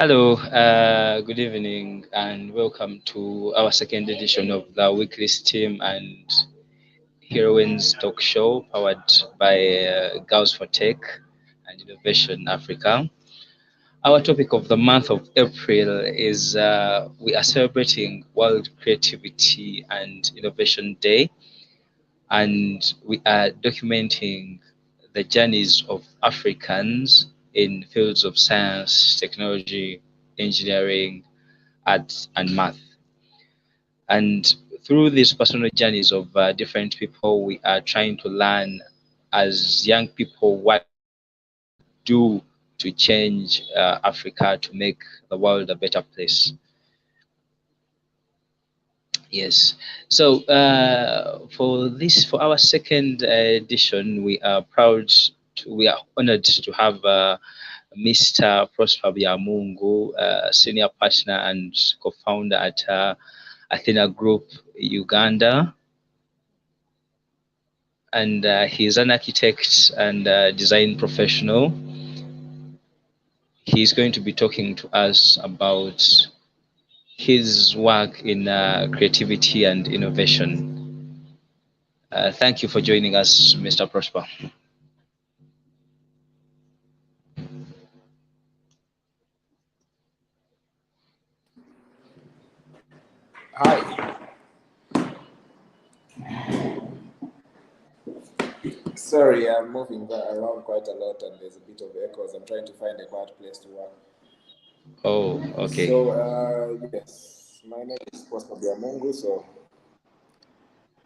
Hello, good evening, and welcome to our second edition of the weekly STEAM and Heroines talk show powered by Girls for Tech and Innovation Africa. Our topic of the month of April is we are celebrating World Creativity and Innovation Day, and we are documenting the journeys of Africans in fields of science, technology, engineering, arts, and math. And through these personal journeys of different people, we are trying to learn as young people what do to change Africa to make the world a better place. Yes. So for our second edition, we are honored to have Mr. Prosper Byamungu, senior partner and co-founder at Athena Group Uganda, and he's an architect and design professional. He's going to be talking to us about his work in creativity and innovation. Thank you for joining us, Mr. Prosper. Hi. Sorry, I'm moving around quite a lot and there's a bit of echoes. I'm trying to find a quiet place to work. Oh, okay. So, yes, my name is Prosper Byamungu, so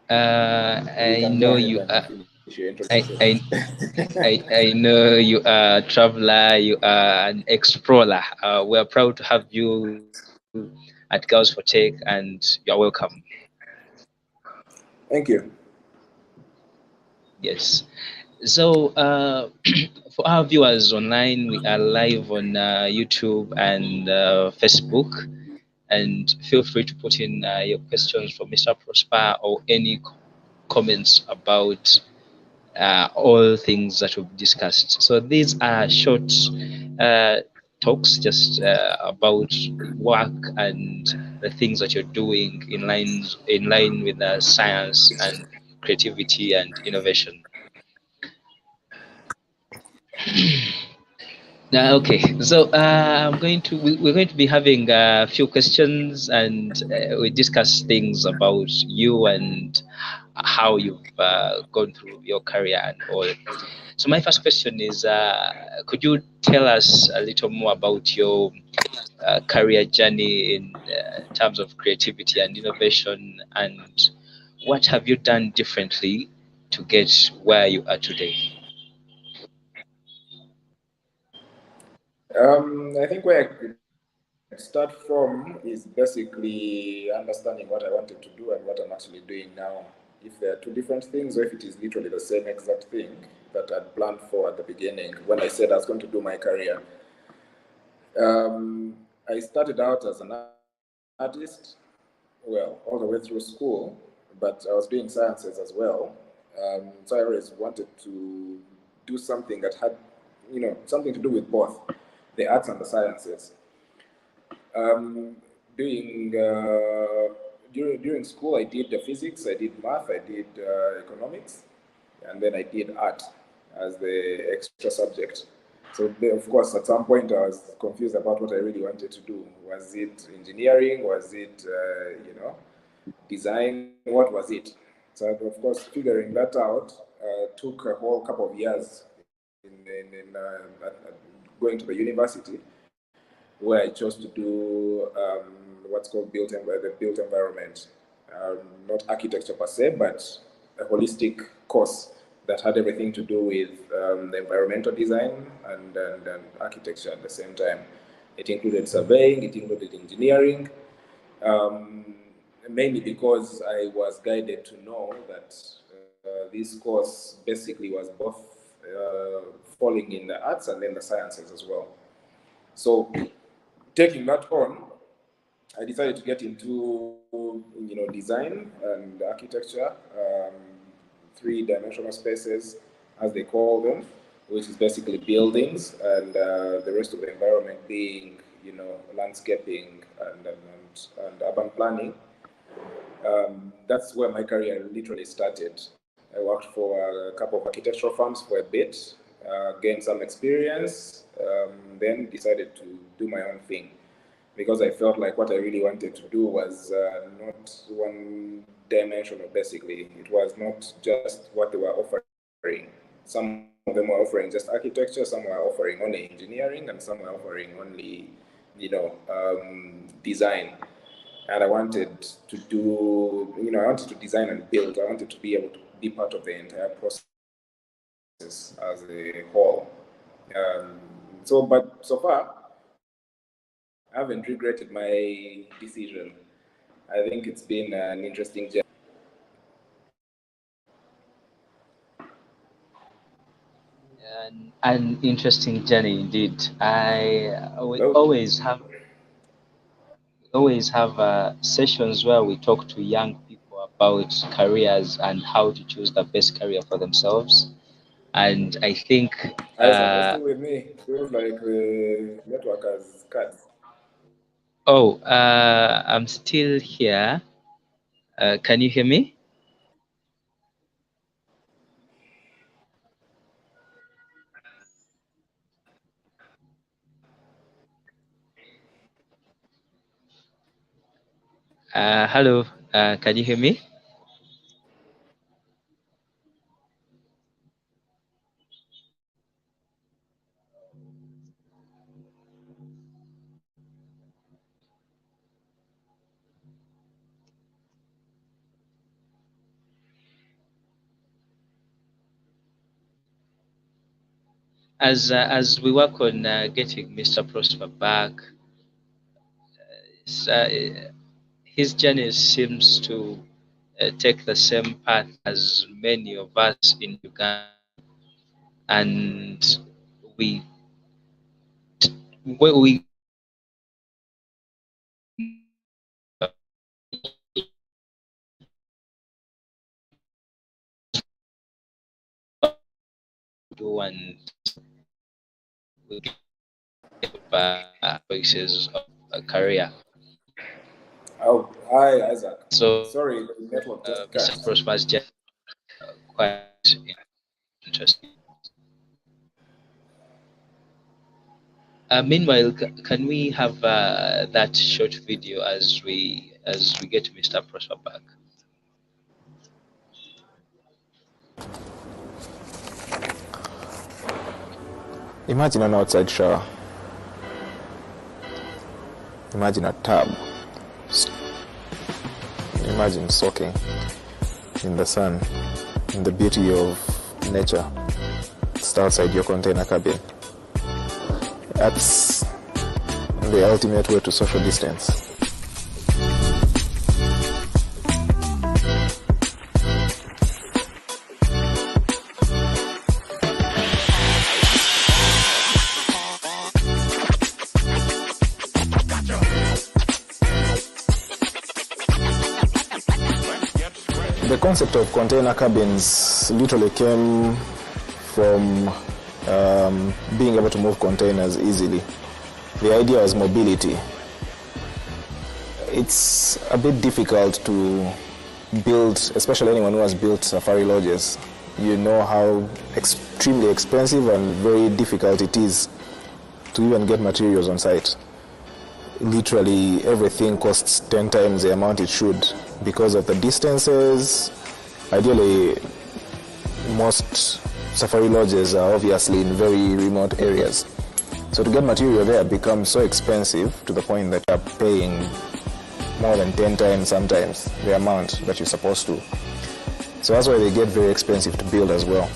I know you are. I, I know you are a traveler. You are an explorer. We are proud to have you at Girls for Tech, and you are welcome. Thank you. Yes. So, for our viewers online, we are live on YouTube and Facebook. And feel free to put in your questions for Mr. Prosper or any comments about all things that we've discussed. So these are short uh, talks just about work and the things that you're doing in line with science and creativity and innovation. Okay, so we're going to be having a few questions, and we discuss things about you and how you've gone through your career and all. So my first question is, could you tell us a little more about your career journey in terms of creativity and innovation, and what have you done differently to get where you are today? I think where I could start from is basically understanding what I wanted to do and what I'm actually doing now. If there are two different things, or if it is literally the same exact thing that I'd planned for at the beginning when I said I was going to do my career. I started out as an artist, well, all the way through school, but I was doing sciences as well. So I always wanted to do something that had, something to do with both the arts and the sciences. Doing during school, I did the physics, I did math, I did economics, and then I did art as the extra subject. So of course, at some point, I was confused about what I really wanted to do. Was it engineering? Was it design? What was it? So of course, figuring that out took a whole couple of years in going to the university, where I chose to do what's called the built environment, not architecture per se, but a holistic course that had everything to do with the environmental design and architecture at the same time. It included surveying, it included engineering, mainly because I was guided to know that this course basically was both falling in the arts and then the sciences as well. So taking that on, I decided to get into design and architecture, three-dimensional spaces, as they call them, which is basically buildings, and the rest of the environment being landscaping and urban planning. That's where my career literally started. I worked for a couple of architectural firms for a bit, gained some experience, then decided to do my own thing because I felt like what I really wanted to do was not one dimensional, basically. It was not just what they were offering. Some of them were offering just architecture, some were offering only engineering, and some were offering only, design. And I wanted to do, I wanted to design and build. I wanted to be able to be part of the entire process as a whole. But so far, I haven't regretted my decision. I think it's been an interesting journey. An interesting journey indeed. We Well, always have sessions where we talk to young people about careers and how to choose the best career for themselves. And I think, Isaac, are you still with me? Feels like the network has cut. I'm still here. Can you hear me? Hello, can you hear me? As we work on getting Mr. Prosper back, his journey seems to take the same path as many of us in Uganda, and we we do and we get choices of a career. Oh, hi, Isaac. So Sorry, the network just Mr. cut. Prosper's journey quite interesting. Meanwhile, can we have that short video as we get Mr. Prosper back? Imagine an outside shower. Imagine a tub. Imagine soaking in the sun, in the beauty of nature, just outside your container cabin. That's the ultimate way to social distance. The concept of container cabins literally came from being able to move containers easily. The idea was mobility. It's a bit difficult to build, especially anyone who has built safari lodges. You know how extremely expensive and very difficult it is to even get materials on site. Literally everything costs 10 times the amount it should because of the distances. Ideally, most safari lodges are obviously in very remote areas. So to get material there becomes so expensive to the point that you're paying more than 10 times sometimes the amount that you're supposed to. So that's why they get very expensive to build as well.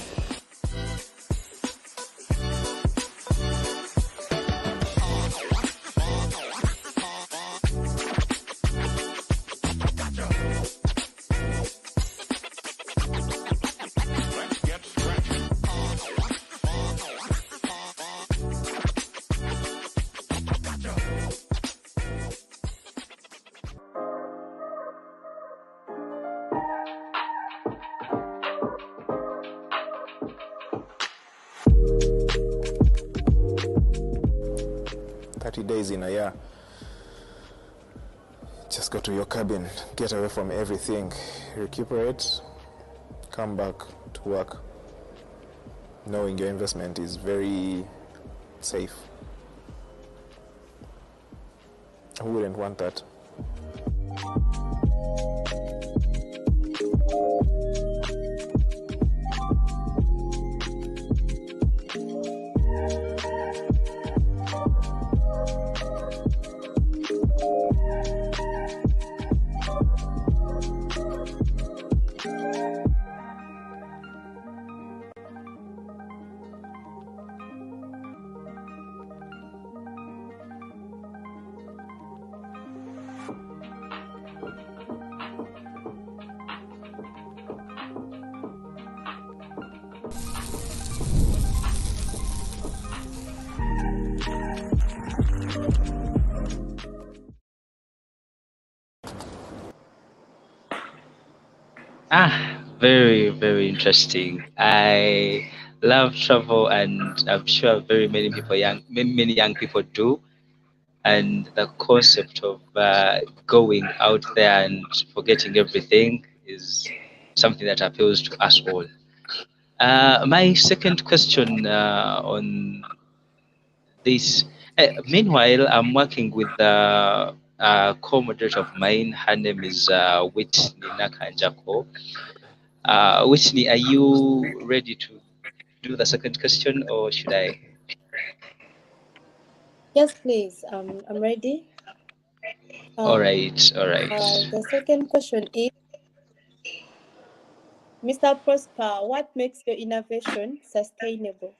30 days in a year. Just go to your cabin, get away from everything, recuperate, come back to work, knowing your investment is very safe. Who wouldn't want that? Very, very interesting. I love travel, and I'm sure very many people, many young people do. And the concept of going out there and forgetting everything is something that appeals to us all. My second question on this. Meanwhile, I'm working with a co-moderator of mine. Her name is Whitney Nakanjako. Whitney, are you ready to do the second question, or should I? Yes, please. I'm ready. All right, all right. The second question is, Mr. Prosper, what makes your innovation sustainable?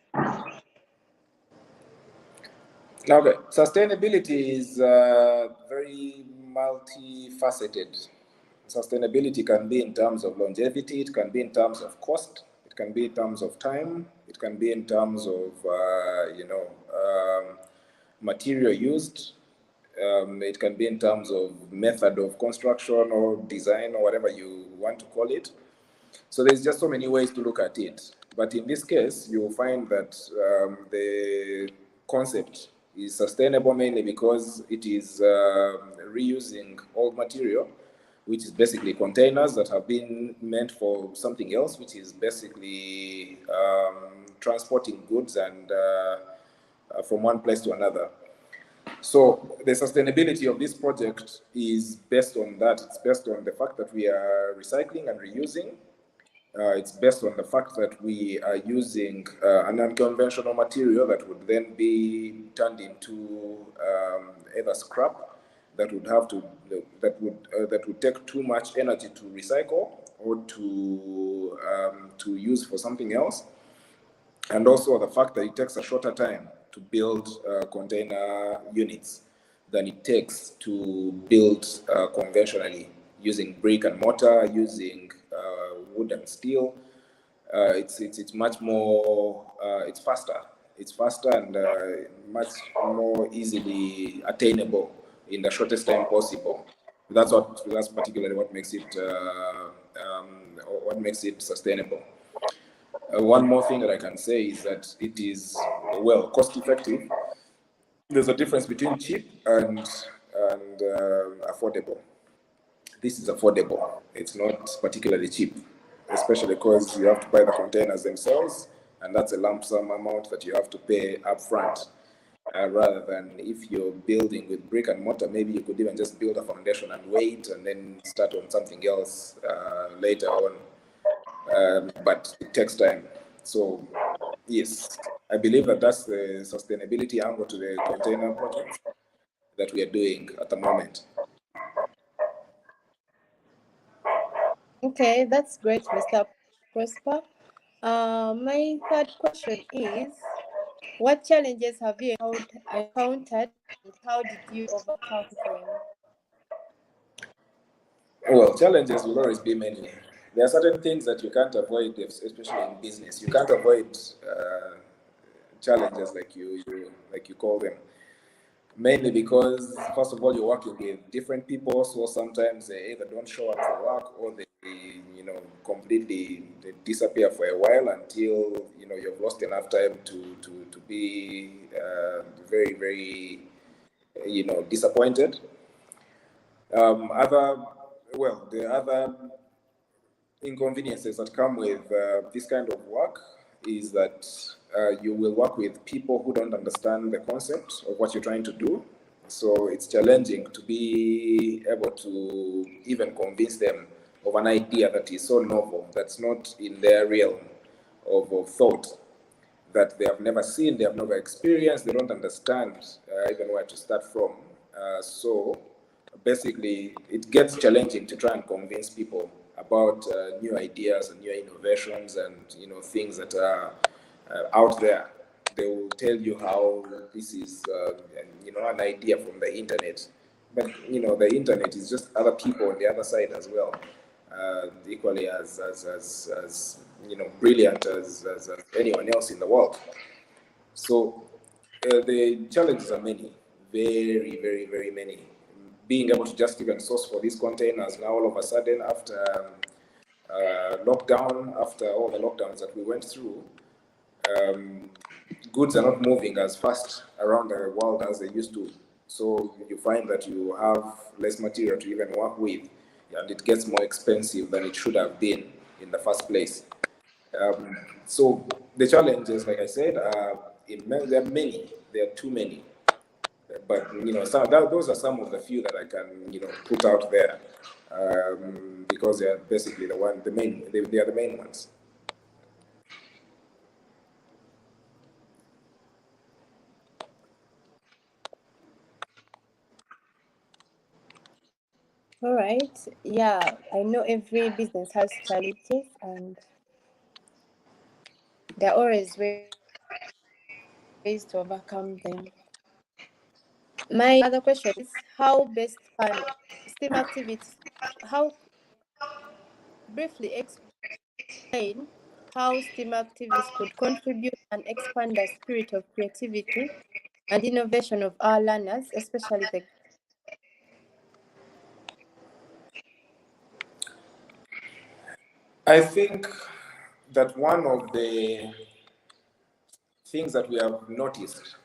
Okay, sustainability is very multifaceted. Sustainability can be in terms of longevity, it can be in terms of cost, it can be in terms of time, it can be in terms of material used, it can be in terms of method of construction or design or whatever you want to call it. So there's just so many ways to look at it. But in this case, you'll find that the concept is sustainable mainly because it is reusing old material, which is basically containers that have been meant for something else, which is basically transporting goods and from one place to another. So the sustainability of this project is based on that. It's based on the fact that we are recycling and reusing. It's based on the fact that we are using an unconventional material that would then be turned into either scrap that would have to that would take too much energy to recycle or to use for something else, and also the fact that it takes a shorter time to build container units than it takes to build conventionally using brick and mortar, using wood and steel. It's much more, it's faster. It's faster and much more easily attainable in the shortest time possible. That's particularly what makes it sustainable. One more thing that I can say is that it is, well, cost effective. There's a difference between cheap and affordable. This is affordable. It's not particularly cheap, especially because you have to buy the containers themselves, and that's a lump sum amount that you have to pay upfront. Rather than if you're building with brick and mortar, maybe you could even just build a foundation and wait and then start on something else later on. But it takes time. So yes, I believe that that's the sustainability angle to the container project that we are doing at the moment. Okay, that's great, Mr. Prosper. My third question is, what challenges have you encountered and how did you overcome them? Well, challenges will always be many. There are certain things that you can't avoid, especially in business. You can't avoid challenges like you call them. Mainly because, first of all, you're working with different people, so sometimes they either don't show up for work or they completely disappear for a while until you've lost enough time to be very, very disappointed. The other inconveniences that come with this kind of work is that you will work with people who don't understand the concept of what you're trying to do. So it's challenging to be able to even convince them of an idea that is so novel, that's not in their realm of thought, that they have never seen, they have never experienced, they don't understand even where to start from. So basically, it gets challenging to try and convince people about new ideas and new innovations and things that are out there. They will tell you how this is an idea from the internet, but the internet is just other people on the other side as well, equally as brilliant as anyone else in the world. So the challenges are many, very, very, very many. Being able to just even source for these containers now all of a sudden after lockdown, after all the lockdowns that we went through, goods are not moving as fast around the world as they used to. So you find that you have less material to even work with, and it gets more expensive than it should have been in the first place. So the challenges, like I said, there are many. There are too many. But those are some of the few that I can put out there, because they are basically they are the main ones. All right. Yeah, I know every business has challenges and there are always ways to overcome them. My other question is how best can STEM activities, how briefly explain how STEM activities could contribute and expand the spirit of creativity and innovation of our learners, especially the I think that one of the things that we have noticed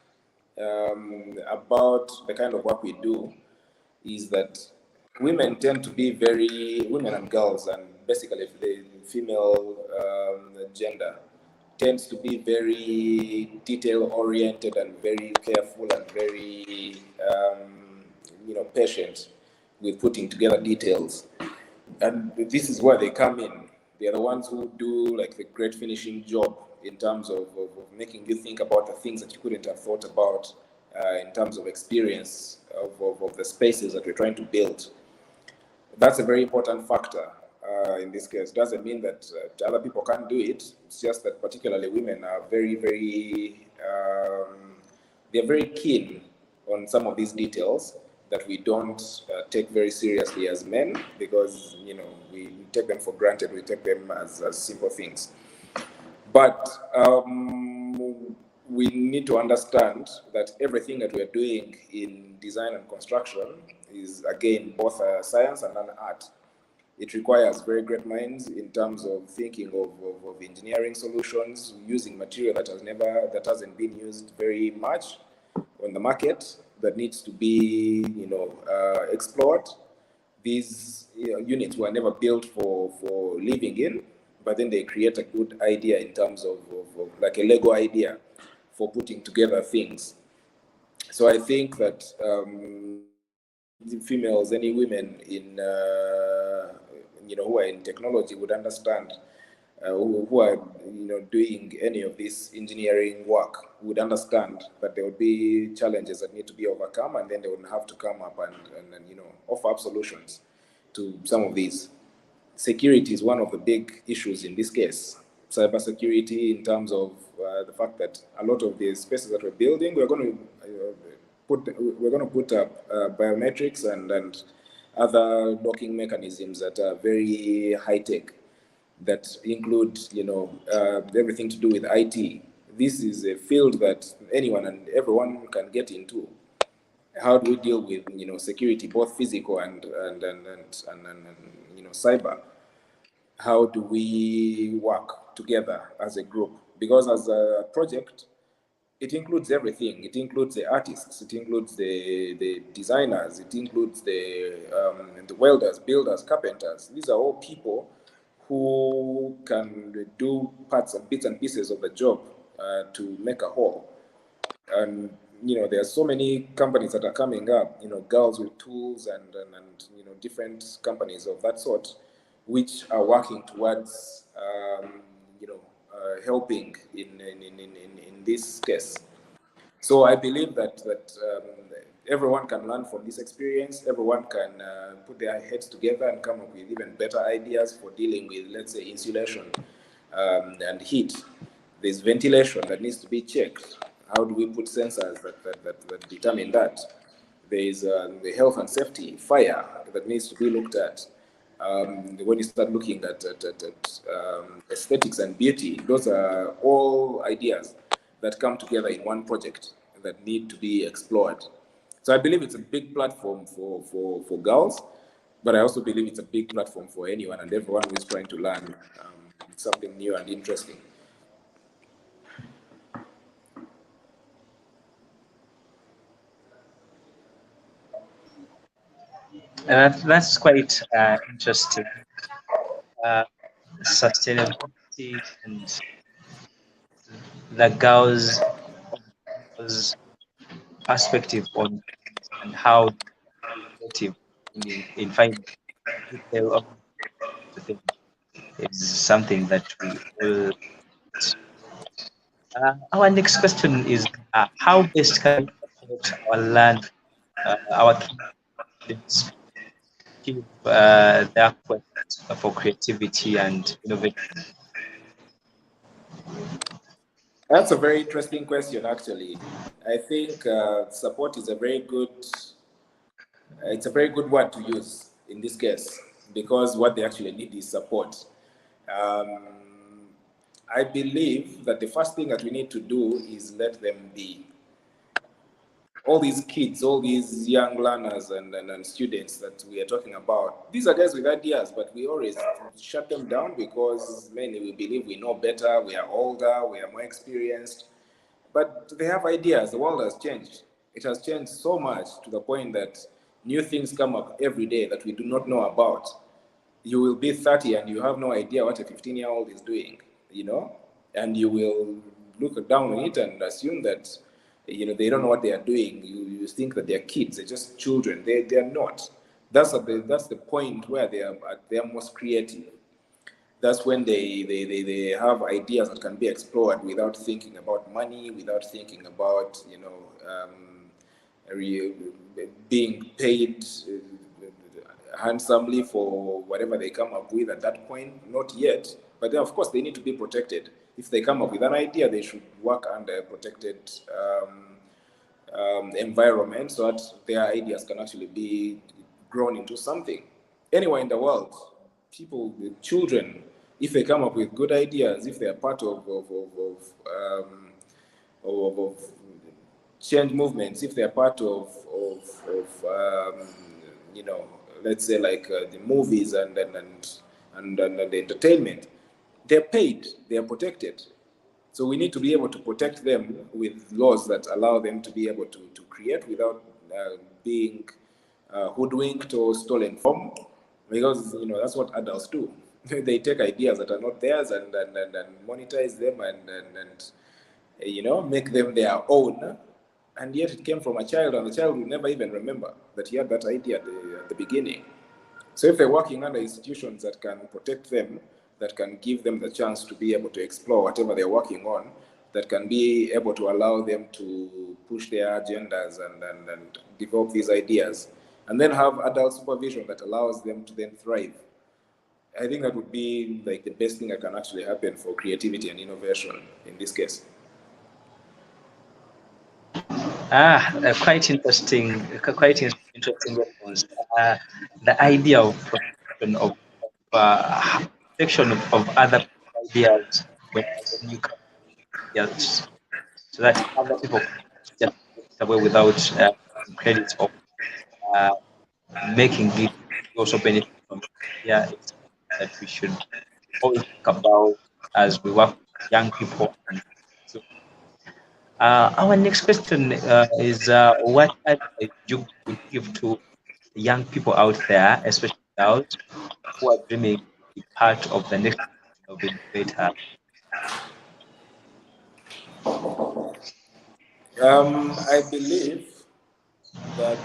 about the kind of work we do is that women tend to be women and girls, and basically the female gender tends to be very detail oriented and very careful and very patient with putting together details. And this is where they come in. They are the ones who do like the great finishing job in terms of making you think about the things that you couldn't have thought about in terms of experience of the spaces that we're trying to build. That's a very important factor in this case. Doesn't mean that other people can't do it. It's just that particularly women are they're very keen on some of these details that we don't take very seriously as men, because we take them for granted. We take them as simple things. But we need to understand that everything that we're doing in design and construction is, again, both a science and an art. It requires very great minds in terms of thinking of engineering solutions, using material that hasn't been used very much on the market, that needs to be explored. These units were never built for living in, but then they create a good idea in terms of like a Lego idea for putting together things. So I think that females, any women in who are in technology would understand, who are doing any of this engineering work would understand that there would be challenges that need to be overcome, and then they would have to come up and offer up solutions to some of these. Security is one of the big issues in this case. Cybersecurity, in terms of the fact that a lot of the spaces that we're building, we're going to put up biometrics and other locking mechanisms that are very high tech, that include everything to do with IT. This is a field that anyone and everyone can get into. How do we deal with security, both physical and cyber? How do we work together as a group? Because as a project, it includes everything. It includes the artists, it includes the designers, it includes the welders, builders, carpenters. These are all people who can do parts and bits and pieces of the job to make a whole. And there are so many companies that are coming up, girls with tools and different companies of that sort, which are working towards helping in this case. So I believe that everyone can learn from this experience. Everyone can put their heads together and come up with even better ideas for dealing with, let's say, insulation and heat. There's ventilation that needs to be checked. How do we put sensors that determine that? There's the health and safety, fire that needs to be looked at. When you start looking at aesthetics and beauty, those are all ideas that come together in one project that need to be explored. So I believe it's a big platform for girls, but I also believe it's a big platform for anyone and everyone who is trying to learn something new and interesting. That's quite interesting. Sustainability and the girls' perspective on and how creative in finding detail of the thing is something that we will. Our next question is how best can we support our land, our kids achieve their quest for creativity and innovation? That's a very interesting question, actually. I think support is it's a very good word to use in this case, because what they actually need is support. Um, I believe that the first thing that we need to do is let them be. All these kids, all these young learners and students that we are talking about, these are guys with ideas, but we always shut them down because mainly we believe we know better, we are older, we are more experienced. But they have ideas. The world has changed. It has changed so much to the point that new things come up every day that we do not know about. You will be 30 and you have no idea what a 15-year-old is doing, and you will look down on it and assume that, they don't know what they are doing. You think that they're kids, they're just children. They're not. That's the point where they are most creative. That's when they have ideas that can be explored without thinking about money, without thinking about being paid handsomely for whatever they come up with at that point. Not yet, but then of course they need to be protected. If they come up with an idea, they should work under a protected environment so that their ideas can actually be grown into something. Anywhere in the world, people, the children, if they come up with good ideas, if they are part of change movements, if they are part of let's say like the movies and the entertainment, they're paid, they are protected. So we need to be able to protect them with laws that allow them to be able to create without being hoodwinked or stolen from, because that's what adults do. They take ideas that are not theirs and monetize them and make them their own, and yet it came from a child, and the child will never even remember that he had that idea at the beginning. So if they're working under institutions that can protect them, that can give them the chance to be able to explore whatever they're working on, that can be able to allow them to push their agendas and develop these ideas, and then have adult supervision that allows them to then thrive, I think that would be like the best thing that can actually happen for creativity and innovation in this case. Quite interesting. Quite interesting response. The idea of protection of other ideas when you come here, so that other people just get away without credit of uh, making it also benefit from. Yeah, it's that we should always think about as we work with young people. And so Our next question is what advice you would give to young people out there, especially those who are dreaming to be part of the next generation of innovator? I believe that,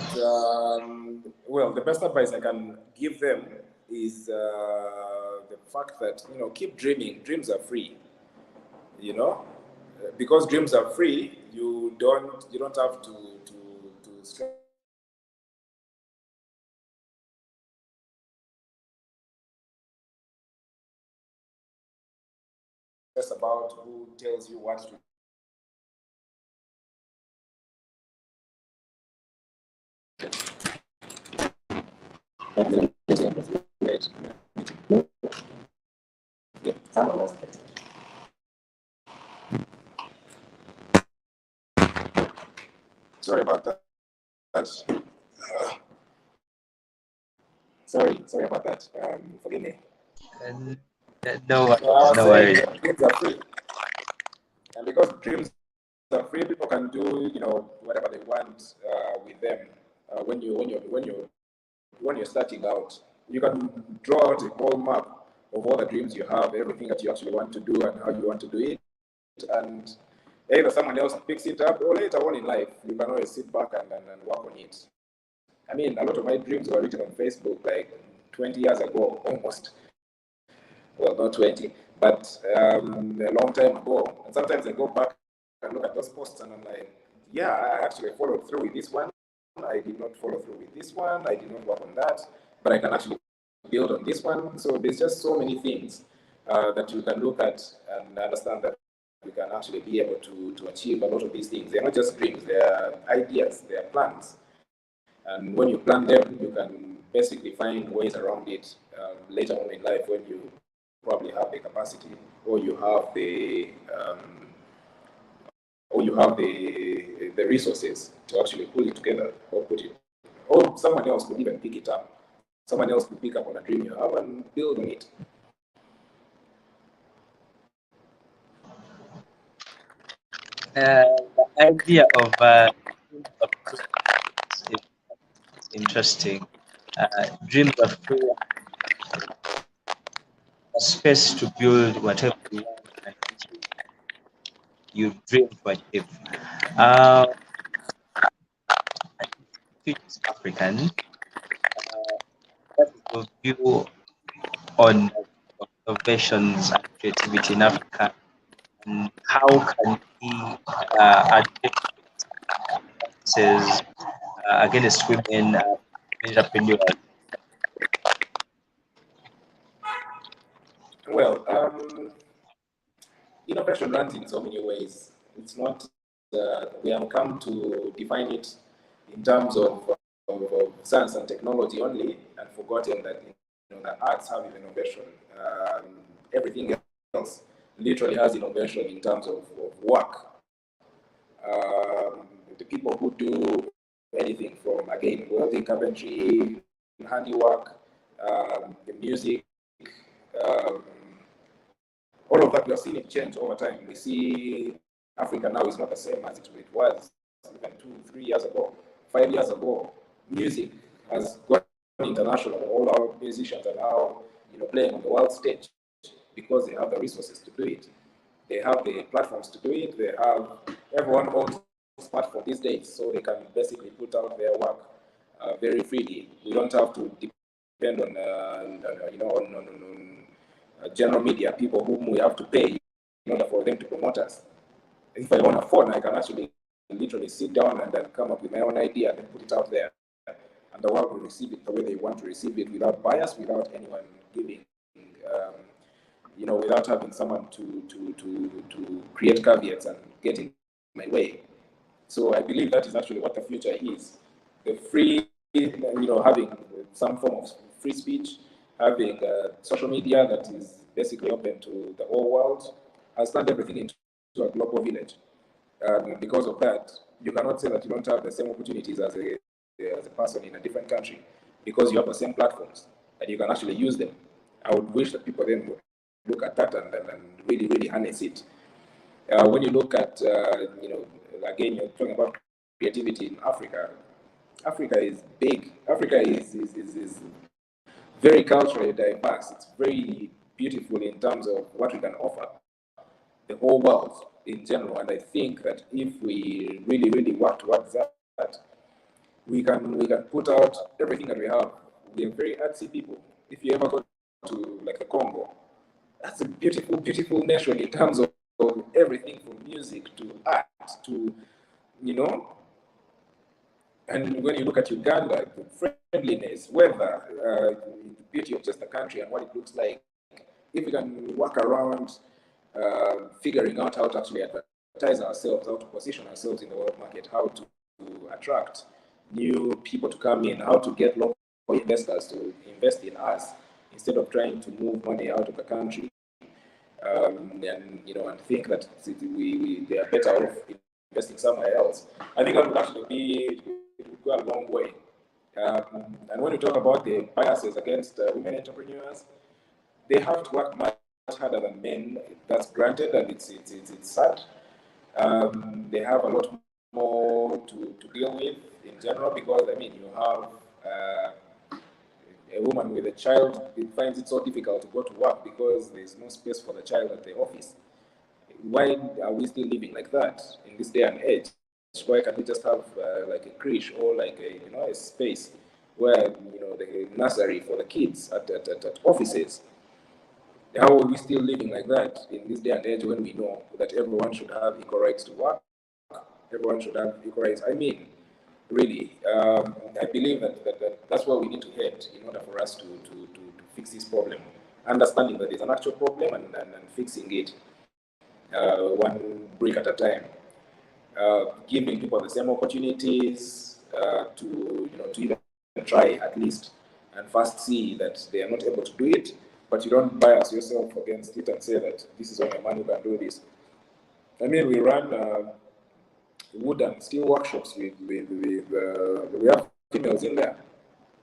well, the best advice I can give them is the fact that, keep dreaming. Dreams are free, you know, because dreams are free. You don't have to stress about who tells you what to. Sorry about that. Sorry about that. Forgive me. And, no worries, I was no saying worries. that dreams are free, and because dreams are free, people can do whatever they want with them. When you're starting out, you can draw out a whole map of all the dreams you have, everything that you actually want to do, and how you want to do it, and either someone else picks it up, or later on in life, you can always sit back and work on it. I mean, a lot of my dreams were written on Facebook like 20 years ago, almost. Well, not 20, but a long time ago. And sometimes I go back and look at those posts and I'm like, yeah, I actually followed through with this one. I did not follow through with this one. I did not work on that, but I can actually build on this one. So there's just so many things that you can look at and understand that you can actually be able to achieve a lot of these things. They're not just dreams, they're ideas, they're plans. And when you plan them, you can basically find ways around it later on in life when you probably have the capacity, or you have the resources to actually pull it together, or put it, or someone else could even pick it up. Someone else could pick up on a dream you have and build on it. The idea of dreams of freedom is interesting. Dreams of freedom, a space to build whatever you want and achieve you dream to achieve. Uh, Future African, what is your view on innovations and creativity in Africa, and how can we address practices against women entrepreneurs? Well, innovation runs in so many ways. It's not, we have come to define it in terms of science and technology only, and forgotten that the arts have innovation. Everything else literally has innovation in terms of work. The people who do anything from, again, welding, carpentry, handiwork, the music, um, all of that, we are seeing it change over time. We see Africa now is not the same as it was even 2, 3 years ago, 5 years ago. Music has gone international. All our musicians are now, playing on the world stage because they have the resources to do it. They have the platforms to do it. They have, everyone owns a smartphone these days, so they can basically put out their work very freely. We don't have to depend on, general media, people whom we have to pay in order for them to promote us. If I own a phone, I can actually literally sit down and then come up with my own idea and put it out there. And the world will receive it the way they want to receive it, without bias, without anyone giving, without having someone to create caveats and get in my way. So I believe that is actually what the future is. The free, having some form of free speech, having social media that is basically open to the whole world, has turned everything into a global village. Because of that, you cannot say that you don't have the same opportunities as a person in a different country, because you have the same platforms and you can actually use them. I would wish that people then would look at that and really, really harness it. When you look at again, you're talking about creativity in Africa. Africa is big. Africa is very culturally diverse. It's very beautiful in terms of what we can offer the whole world in general. And I think that if we really work towards that, we can put out everything that we have. We are very artsy people. If you ever go to like the Congo, that's a beautiful nation in terms of everything from music to art to, you know. And when you look at Uganda, the friendliness, weather, the beauty of just the country and what it looks like, if we can work around figuring out how to actually advertise ourselves, how to position ourselves in the world market, how to attract new people to come in, how to get local investors to invest in us instead of trying to move money out of the country, and and think that they are better off investing somewhere else. I think that would actually go a long way. And when you talk about the biases against women entrepreneurs, they have to work much harder than men. That's granted, and it's sad. They have a lot more to deal with in general because I mean you have a woman with a child finds it so difficult to go to work because there's no space for the child at the office. Why are we still living like that in this day and age? Why can't we just have like a creche or like a space where the nursery for the kids at offices? How are we still living like that in this day and age when we know that everyone should have equal rights to work? Everyone should have equal rights. I mean, really, I believe that that's where we need to head in order for us to fix this problem. Understanding that there's an actual problem and fixing it one brick at a time. Giving people the same opportunities to even try at least and first see that they are not able to do it, but you don't bias yourself against it and say that this is only a man who can do this. I mean, we run wood and steel workshops we have females in there.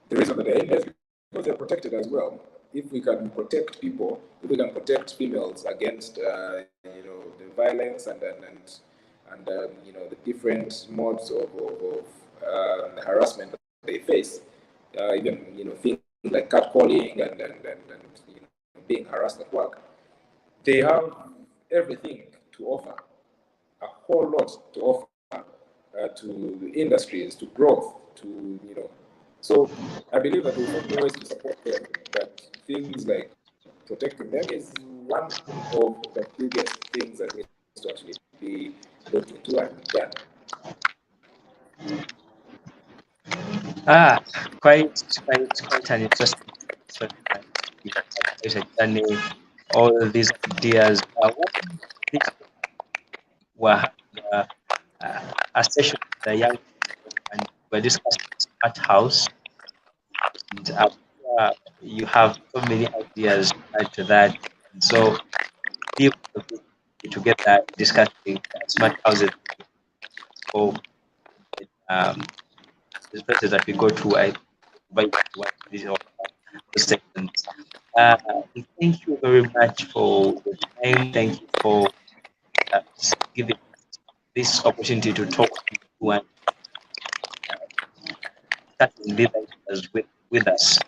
The reason that they're in there is because they're protected as well. If we can protect people, if we can protect females against the violence and the different modes of harassment that they face, even things like catcalling and being harassed at work, they have everything to offer, a whole lot to offer to industries, to growth, to. So I believe that we find ways to support them, but things like protecting them is one of the biggest things that needs to actually be looked into and done. Ah, quite an interesting journey. All these ideas. What this were a session with the young people, and we're discussing smart house. And you have so many ideas to add to that. And so be together discussing smart houses or the places that we go to. I invite you to one of these sections. Thank you very much for the time. Thank you for giving this opportunity to talk to you and starting these ideas with us.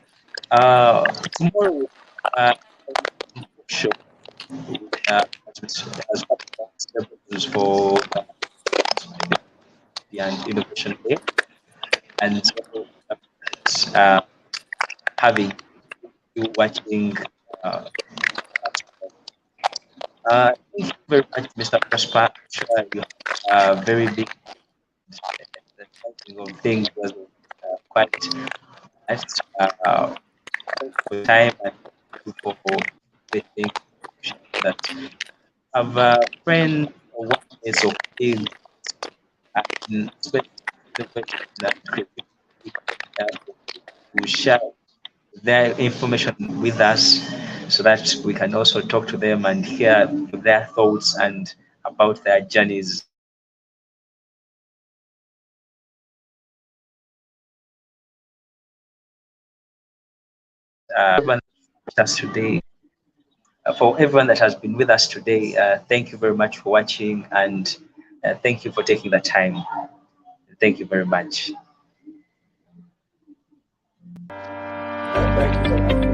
Tomorrow, show as part of celebrations for and Innovation Day, and so having you watching. Thank you very much, Mr. Prosper. I'm sure you have a very big of things was quite nice. Thank you for your time and thank you for everything that have a friend or workmates or colleagues and especially the person that creativity who share their information with us so that we can also talk to them and hear their thoughts and about their journeys. Everyone with us today, for everyone that has been with us today, thank you very much for watching, and Thank you for taking the time. Thank you very much. Thank you so much.